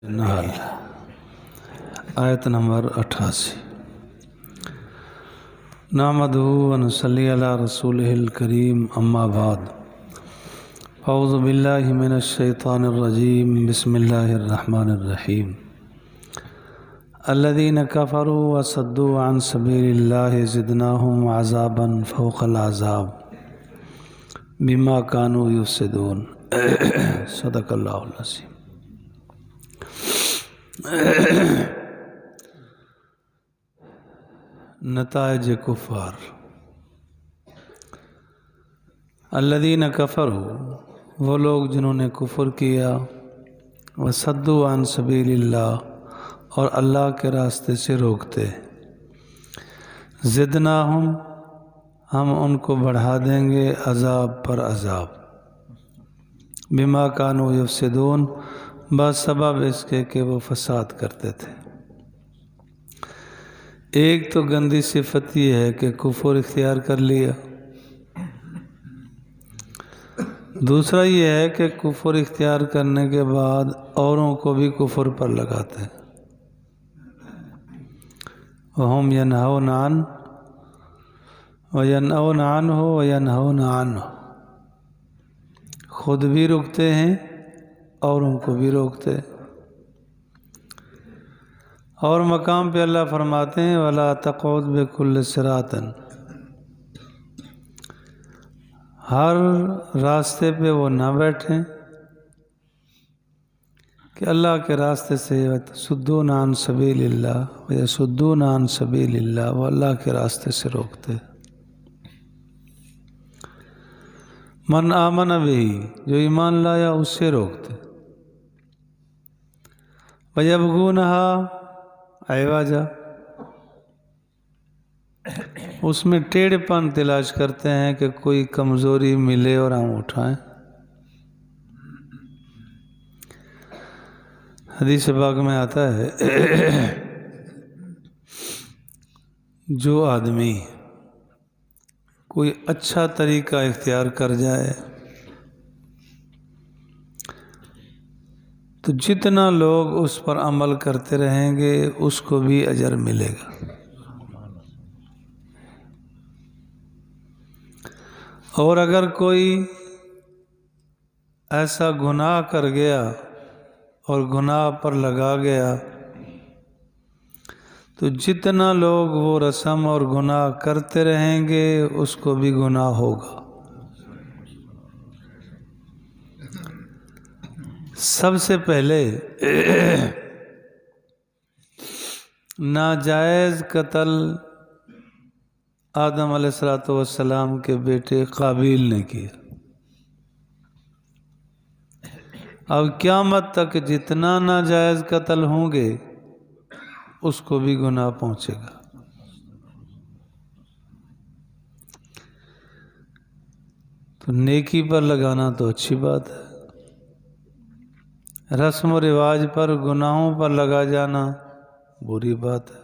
نحل آیت نمبر 88 نحمدہ و نصلی علی رسولہ الکریم اما بعد اعوذ باللہ من الشیطان الرجیم بسم اللہ الرحمن الرحیم الذین کفروا وصدوا عن سبیل اللہ زدناہم عذابا فوق العذاب بما کانوا یفسدون صدق اللہ العظیم۔ نتائج کفار۔ الذین کفروا، وہ لوگ جنہوں نے کفر کیا، وصدوا عن سبیل اللہ، اور اللہ کے راستے سے روکتے، زدناہم، ہم ان کو بڑھا دیں گے عذاب پر عذاب، بما کانوا یفسدون، بسبب اس کے کہ وہ فساد کرتے تھے۔ ایک تو گندی صفت یہ ہے کہ کفر اختیار کر لیا، دوسرا یہ ہے کہ کفر اختیار کرنے کے بعد اوروں کو بھی کفر پر لگاتے ہیں۔ وَهُمْ يَنْهَوْنَ عَنْهُ وَيَنْأَوْنَ عَنْهُ وَيَنْهَوْنَ عَنْهُ، خود بھی رکتے ہیں اوروں کو بھی روکتے۔ اور مقام پہ اللہ فرماتے ہیں وَلَا تَقْعُدْ بِكُلِّ صِرَاطٍ، ہر راستے پہ وہ نہ بیٹھیں کہ اللہ کے راستے سے يَصُدُّونَ عَن سَبِيلِ اللَّهِ وَيَصُدُّونَ عَن سَبِيلِ اللَّهِ، وہ اللہ کے راستے سے روکتے۔ من آمن بِهِ، جو ایمان لایا اس سے روکتے۔ وَيَبْغُونَهَا عِوَجًا، اس میں ٹیڑھ پن تلاش کرتے ہیں کہ کوئی کمزوری ملے اور ہم اٹھائیں۔ حدیث پاک میں آتا ہے جو آدمی کوئی اچھا طریقہ اختیار کر جائے تو جتنا لوگ اس پر عمل کرتے رہیں گے اس کو بھی اجر ملے گا۔ اور اگر کوئی ایسا گناہ کر گیا اور گناہ پر لگا گیا تو جتنا لوگ وہ رسم اور گناہ کرتے رہیں گے اس کو بھی گناہ ہوگا۔ سب سے پہلے ناجائز قتل آدم علیہ السلام کے بیٹے قابیل نے کیا۔ اب قیامت تک جتنا ناجائز قتل ہوں گے اس کو بھی گناہ پہنچے گا۔ تو نیکی پر لگانا تو اچھی بات ہے، رسم و رواج پر گناہوں پر لگا جانا بری بات ہے،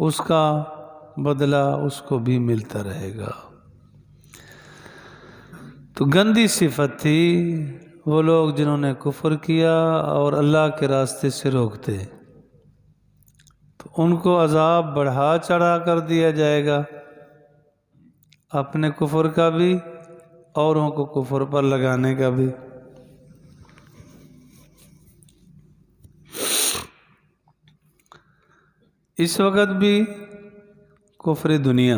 اس کا بدلہ اس کو بھی ملتا رہے گا۔ تو گندی صفت تھی وہ لوگ جنہوں نے کفر کیا اور اللہ کے راستے سے روکتے، تو ان کو عذاب بڑھا چڑھا کر دیا جائے گا، اپنے کفر کا بھی اوروں کو کفر پر لگانے کا بھی۔ اس وقت بھی کفر دنیا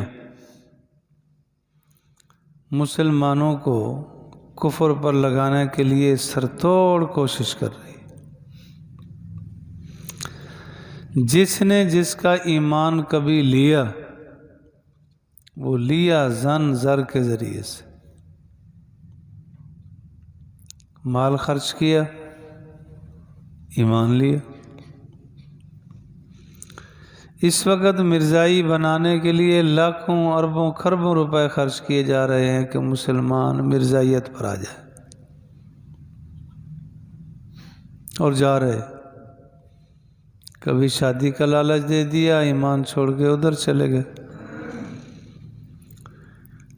مسلمانوں کو کفر پر لگانے کے لیے سرتوڑ کوشش کر رہی ہے۔ جس نے جس کا ایمان کبھی لیا وہ لیا زن زر کے ذریعے سے، مال خرچ کیا، ایمان لیا۔ اس وقت مرزائی بنانے کے لیے لاکھوں اربوں خربوں روپے خرچ کیے جا رہے ہیں کہ مسلمان مرزائیت پر آ جائے، اور جا رہے۔ کبھی شادی کا لالچ دے دیا، ایمان چھوڑ کے ادھر چلے گئے،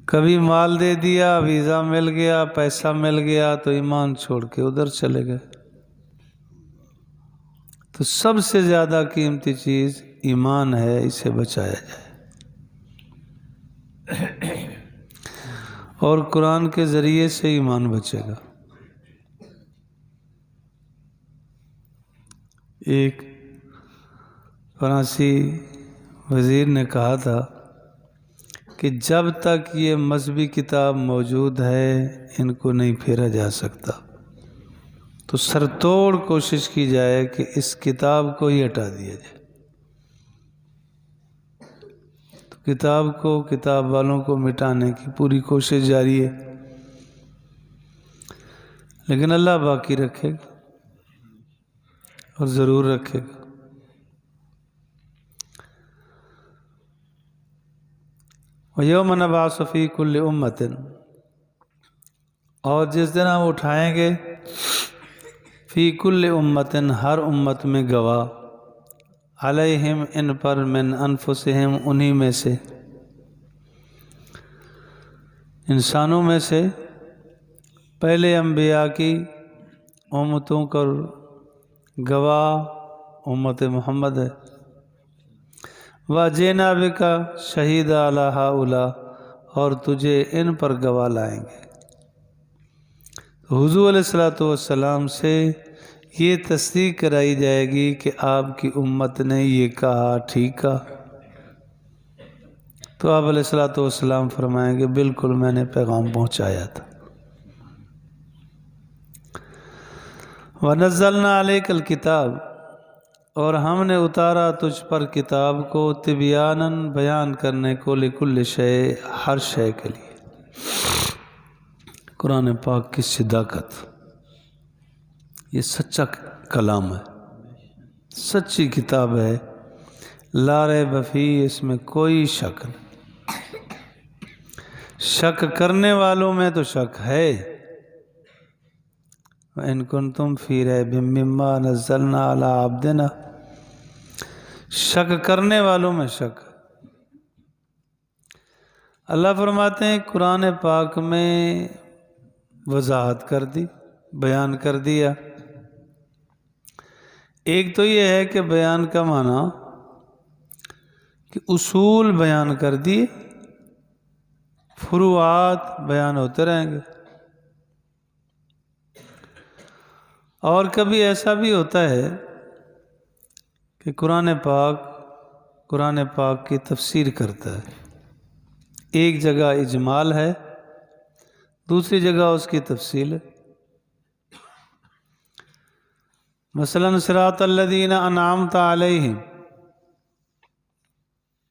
کبھی مال دے دیا، ویزا مل گیا، پیسہ مل گیا تو ایمان چھوڑ کے ادھر چلے گئے۔ تو سب سے زیادہ قیمتی چیز ایمان ہے، اسے بچایا جائے۔ اور قرآن کے ذریعے سے ایمان بچے گا۔ ایک فرانسی وزیر نے کہا تھا کہ جب تک یہ مذہبی کتاب موجود ہے ان کو نہیں پھیرا جا سکتا، تو سر توڑ کوشش کی جائے کہ اس کتاب کو ہی ہٹا دیا جائے۔ تو کتاب کو، کتاب والوں کو مٹانے کی پوری کوشش جاری ہے، لیکن اللہ باقی رکھے گا اور ضرور رکھے گا۔ وَيَوْمَ نَبْعَثُ فِي كُلِّ أُمَّةٍ، اور جس دن ہم اٹھائیں گے فی کل امتن، ہر امت میں گواہ، علیہم ان پر، من انفسہم انہی میں سے، انسانوں میں سے پہلے انبیاء کی امتوں کا گواہ امت محمد ہے۔ وَجِئْنَا بِكَ شَهِيدًا عَلَىٰ هَٰؤُلَاءِ، اور تجھے ان پر گواہ لائیں گے۔ حضور علیہ السلام سے یہ تصدیق کرائی جائے گی کہ آپ کی امت نے یہ کہا، ٹھیک کہا۔ تو آپ علیہ السلام فرمائیں گے بالکل میں نے پیغام پہنچایا تھا۔ وَنَزَّلْنَا عَلَيْكَ الْكِتَابَ، اور ہم نے اتارا تجھ پر کتاب کو، تِبْيَانًا، بیان کرنے کو، لِكُلِّ شَيْءٍ، ہر شے کے لیے۔ قرآن پاک کی صداقت، یہ سچا کلام ہے، سچی کتاب ہے، لا ریب فیہ، اس میں کوئی شک نہیں۔ شک کرنے والوں میں تو شک ہے۔ وَإِن كُنتُمْ فِي رَيْبٍ مِّمَّا نَزَّلْنَا عَلَىٰ عَبْدِنَا، شک کرنے والوں میں شک۔ اللہ فرماتے ہیں قرآن پاک میں وضاحت کر دی، بیان کر دیا۔ ایک تو یہ ہے کہ بیان کا معنی کہ اصول بیان کر دیے، فروعات بیان ہوتے رہیں گے۔ اور کبھی ایسا بھی ہوتا ہے کہ قرآن پاک کی تفسیر کرتا ہے، ایک جگہ اجمال ہے، دوسری جگہ اس کی تفصیل ہے۔ مثلا صراط الذین انعمت علیہم،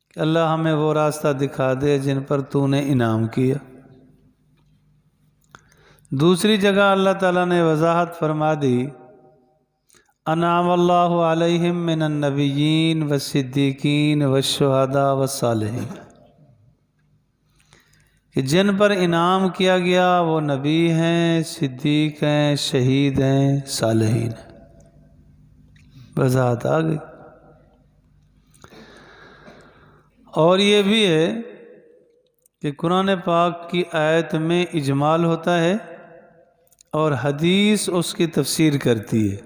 کہ اللہ ہمیں وہ راستہ دکھا دے جن پر تو نے انعام کیا۔ دوسری جگہ اللہ تعالیٰ نے وضاحت فرما دی، انعم اللہ علیہم من النبیین والصدیقین والشہداء والصالحین، کہ جن پر انعام کیا گیا وہ نبی ہیں، صدیق ہیں، شہید ہیں، صالحین ہیں۔ وضاحت آ گئی۔ اور یہ بھی ہے کہ قرآن پاک کی آیت میں اجمال ہوتا ہے اور حدیث اس کی تفسیر کرتی ہے۔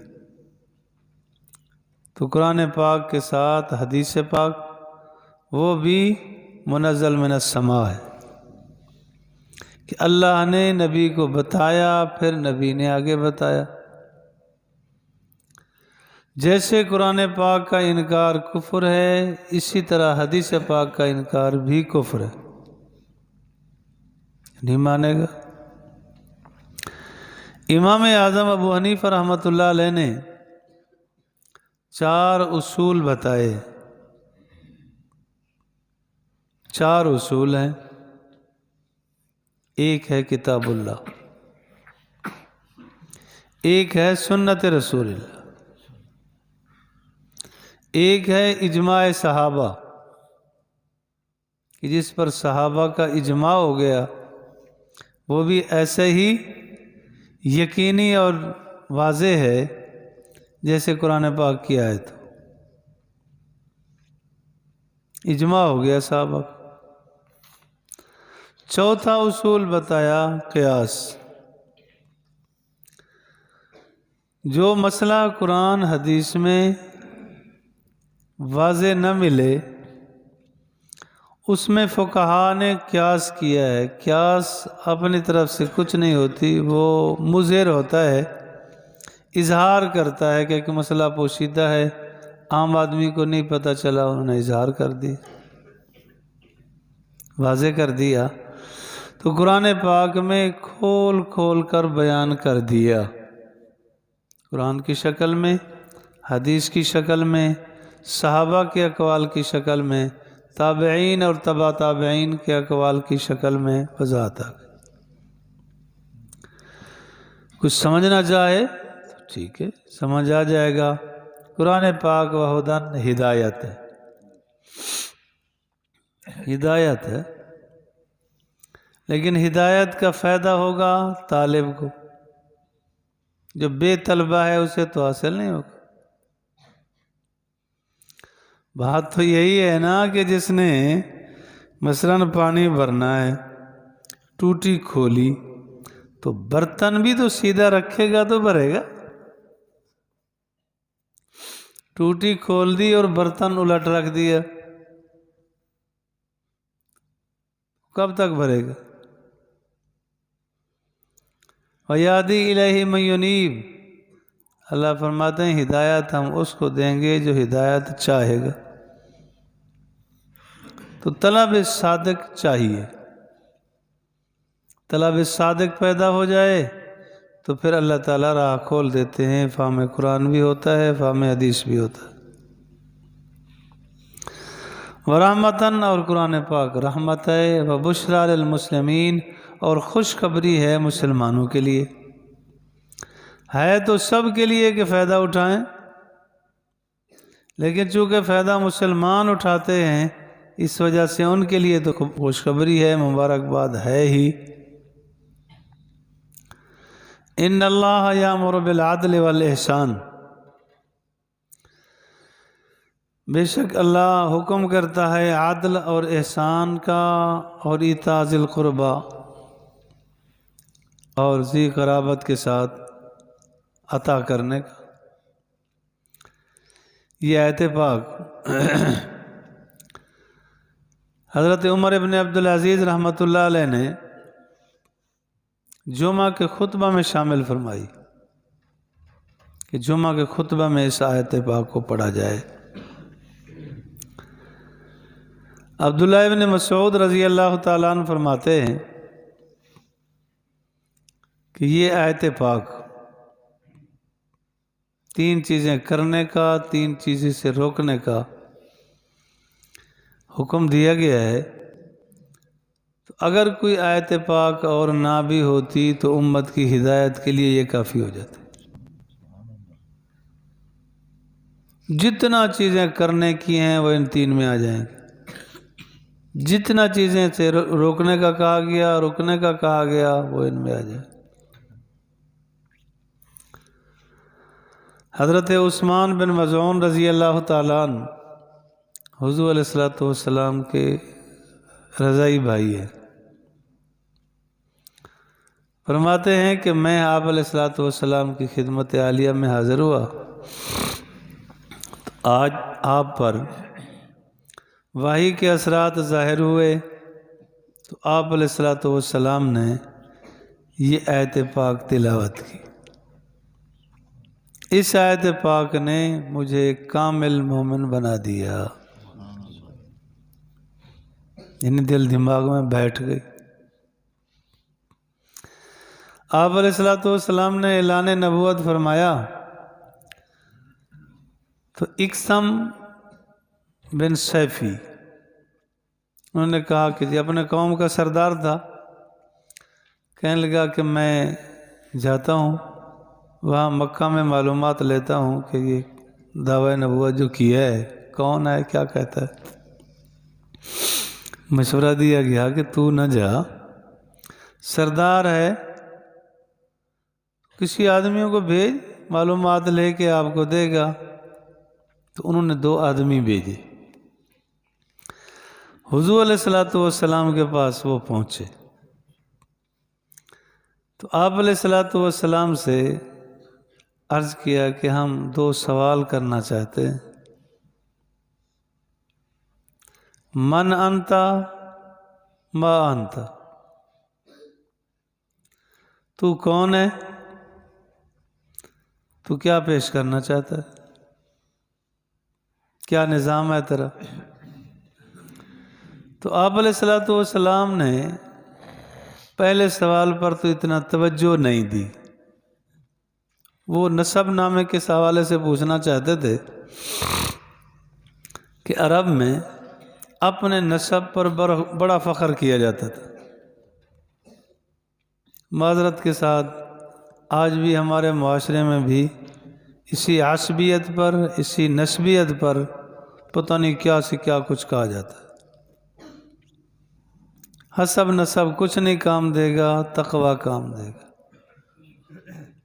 تو قرآن پاک کے ساتھ حدیث پاک وہ بھی منزل من السماء ہے، کہ اللہ نے نبی کو بتایا، پھر نبی نے آگے بتایا۔ جیسے قرآن پاک کا انکار کفر ہے، اسی طرح حدیث پاک کا انکار بھی کفر ہے، نہیں مانے گا۔ امام اعظم ابو حنیفہ رحمۃ اللہ علیہ نے 4 اصول بتائے، 4 اصول ہیں۔ ایک ہے کتاب اللہ، ایک ہے سنت رسول اللہ، ایک ہے اجماع صحابہ، کہ جس پر صحابہ کا اجماع ہو گیا وہ بھی ایسے ہی یقینی اور واضح ہے جیسے قرآن پاک کی آیت، اجماع ہو گیا صحابہ۔ چوتھا اصول بتایا قیاس، جو مسئلہ قرآن حدیث میں واضح نہ ملے اس میں فقہا نے قیاس کیا ہے۔ قیاس اپنی طرف سے کچھ نہیں ہوتی، وہ مظہر ہوتا ہے، اظہار کرتا ہے کہ ایک مسئلہ پوشیدہ ہے، عام آدمی کو نہیں پتہ چلا، انہوں نے اظہار کر دی، واضح کر دیا۔ تو قرآن پاک میں کھول کھول کر بیان کر دیا، قرآن کی شکل میں، حدیث کی شکل میں، صحابہ کے اقوال کی شکل میں، تابعین اور تبع تابعین کے اقوال کی شکل میں وضاحت آ گئی۔ کچھ سمجھنا چاہے تو ٹھیک ہے، سمجھ آ جائے گا۔ قرآن پاک وہدن ہدایت ہے، ہدایت ہے، لیکن ہدایت کا فائدہ ہوگا طالب کو، جو بے طلبہ ہے اسے تو حاصل نہیں ہوگا۔ بات تو یہی ہے نا کہ جس نے مثلاً پانی بھرنا ہے، ٹوٹی کھولی تو برتن بھی تو سیدھا رکھے گا تو بھرے گا، ٹوٹی کھول دی اور برتن الٹ رکھ دیا، کب تک بھرے گا؟ وَيَهْدِي إِلَيْهِ مَن يُنِيبُ، اللہ فرماتے ہیں ہدایت ہم اس کو دیں گے جو ہدایت چاہے گا۔ تو طلب صادق چاہیے، طلب صادق پیدا ہو جائے تو پھر اللہ تعالیٰ راہ کھول دیتے ہیں، فہم قرآن بھی ہوتا ہے، فہم حدیث بھی ہوتا ہے۔ ورحمتاً، اور قرآن پاک رحمت ہے، وبشریٰ للمسلمین، اور خوشخبری ہے مسلمانوں کے لیے، ہے تو سب کے لیے کہ فائدہ اٹھائیں، لیکن چونکہ فائدہ مسلمان اٹھاتے ہیں اس وجہ سے ان کے لیے تو خوشخبری ہے، مبارکباد ہے ہی۔ ان اللہ یامر بالعدل والاحسان، بے شک اللہ حکم کرتا ہے عدل اور احسان کا، اور ایتاء ذی القربی، اور ذی قرابت کے ساتھ عطا کرنے کا۔ یہ آیت پاک حضرت عمر ابن عبدالعزیز رحمۃ اللہ علیہ نے جمعہ کے خطبہ میں شامل فرمائی کہ جمعہ کے خطبہ میں اس آیت پاک کو پڑھا جائے۔ عبداللہ ابن مسعود رضی اللہ تعالیٰ عنہ فرماتے ہیں کہ یہ آیت پاک تین چیزیں کرنے کا، تین چیزیں سے روکنے کا حکم دیا گیا ہے، تو اگر کوئی آیت پاک اور نہ بھی ہوتی تو امت کی ہدایت کے لیے یہ کافی ہو جاتا۔ جتنا چیزیں کرنے کی ہیں وہ ان تین میں آ جائیں گے، جتنا چیزیں سے روکنے کا کہا گیا، رکنے کا کہا گیا، وہ ان میں آ جائے۔ حضرت عثمان بن مظعون رضی اللہ تعالیٰ عنہ حضور علیہ الصلوۃ والسلام کے رضائی بھائی ہیں، فرماتے ہیں کہ میں آپ علیہ الصلوۃ والسلام کی خدمت عالیہ میں حاضر ہوا تو آج آپ پر وحی کے اثرات ظاہر ہوئے، تو آپ علیہ الصلوۃ والسلام نے یہ آیت پاک تلاوت کی۔ اس آیت پاک نے مجھے کامل مومن بنا دیا، یعنی دل دماغ میں بیٹھ گئی۔ آپ علیہ الصلوۃ والسلام نے اعلان نبوت فرمایا تو اقسم بن سیفی انہوں نے کہا کہ جی اپنے قوم کا سردار تھا، کہنے لگا کہ میں جاتا ہوں وہاں مکہ میں معلومات لیتا ہوں کہ یہ دعوی نبوت جو کیا ہے کون ہے، کیا کہتا ہے۔ مشورہ دیا گیا کہ تو نہ جا، سردار ہے، کسی آدمیوں کو بھیج، معلومات لے کے آپ کو دے گا۔ تو انہوں نے 2 آدمی بھیجے، حضور علیہ الصلوۃ والسلام کے پاس وہ پہنچے تو آپ علیہ الصلوۃ والسلام سے عرض کیا کہ ہم 2 سوال کرنا چاہتے ہیں۔ من انتا ما انتا، تو کون ہے، تو کیا پیش کرنا چاہتا ہے، کیا نظام ہے تیرا؟ تو آپ علیہ الصلوۃ والسلام نے پہلے سوال پر تو اتنا توجہ نہیں دی، وہ نسب نامے کے حوالے سے پوچھنا چاہتے تھے کہ عرب میں اپنے نسب پر بڑا فخر کیا جاتا تھا۔ معذرت کے ساتھ آج بھی ہمارے معاشرے میں بھی اسی عصبیت پر، اسی نسبیت پر پتہ نہیں کیا سے کیا کچھ کہا جاتا ہے۔ حسب نسب کچھ نہیں کام دے گا، تقوی کام دے گا،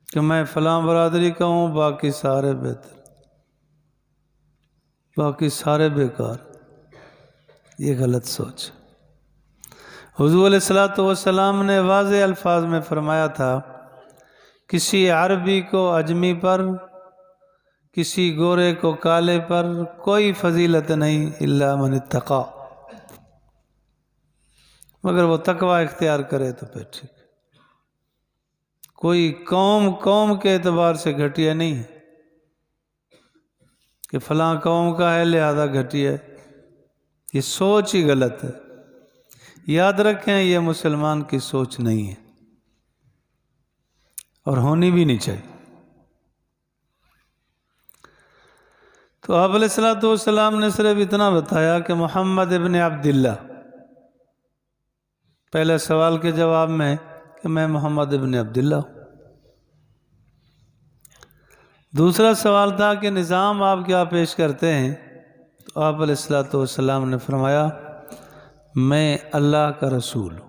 کہ میں فلاں برادری کا ہوں، باقی سارے بہتر، باقی سارے بیکار۔ یہ غلط سوچ۔ حضور علیہ الصلوۃ والسلام نے واضح الفاظ میں فرمایا تھا، کسی عربی کو اجمی پر، کسی گورے کو کالے پر کوئی فضیلت نہیں الا من اتقا، مگر وہ تقوی اختیار کرے تو پھر ٹھیک۔ کوئی قوم کے اعتبار سے گھٹیا نہیں ہے کہ فلاں قوم کا ہے لہذا گھٹیا ہے، یہ سوچ ہی غلط ہے۔ یاد رکھیں یہ مسلمان کی سوچ نہیں ہے اور ہونی بھی نہیں چاہیے۔ تو آپ علیہ الصلوۃ والسلام نے صرف اتنا بتایا کہ محمد ابن عبداللہ، پہلے سوال کے جواب میں کہ میں محمد ابن عبداللہ ہوں۔ دوسرا سوال تھا کہ نظام آپ کیا پیش کرتے ہیں، تو آپ علیہ الصلوۃ والسلام نے فرمایا میں اللہ کا رسول ہوں،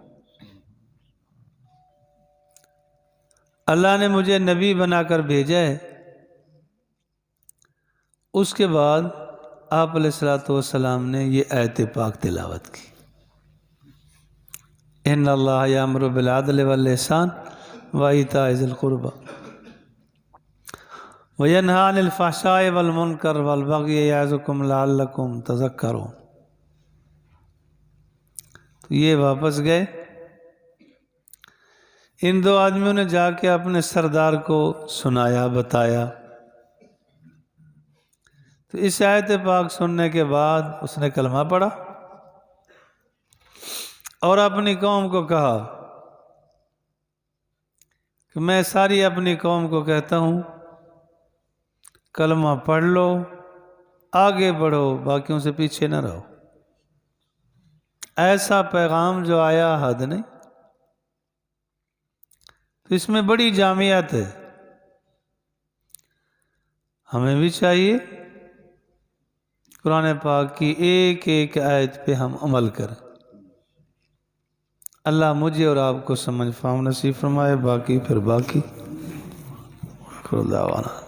اللہ نے مجھے نبی بنا کر بھیجا ہے۔ اس کے بعد آپ علیہ الصلوۃ والسلام نے یہ آیت پاک تلاوت کی، ان اللہ یامر بالعدل والاحسان وایتاء ذی القربی وینہی عن الفحشاء والمنکر والبغی یعظکم لعلکم تذکرون۔ تو یہ واپس گئے، ان 2 آدمیوں نے جا کے اپنے سردار کو سنایا، بتایا۔ تو اس آیت پاک سننے کے بعد اس نے کلمہ پڑھا اور اپنی قوم کو کہا کہ میں ساری اپنی قوم کو کہتا ہوں کلمہ پڑھ لو، آگے بڑھو، باقیوں سے پیچھے نہ رہو۔ ایسا پیغام جو آیا حد نہیں۔ تو اس میں بڑی جامعیت ہے، ہمیں بھی چاہیے قرآن پاک کی ایک ایک آیت پہ ہم عمل کریں۔ اللہ مجھے اور آپ کو سمجھ فہم نصیب فرمائے، باقی پھر باقی۔ آخر دعوانا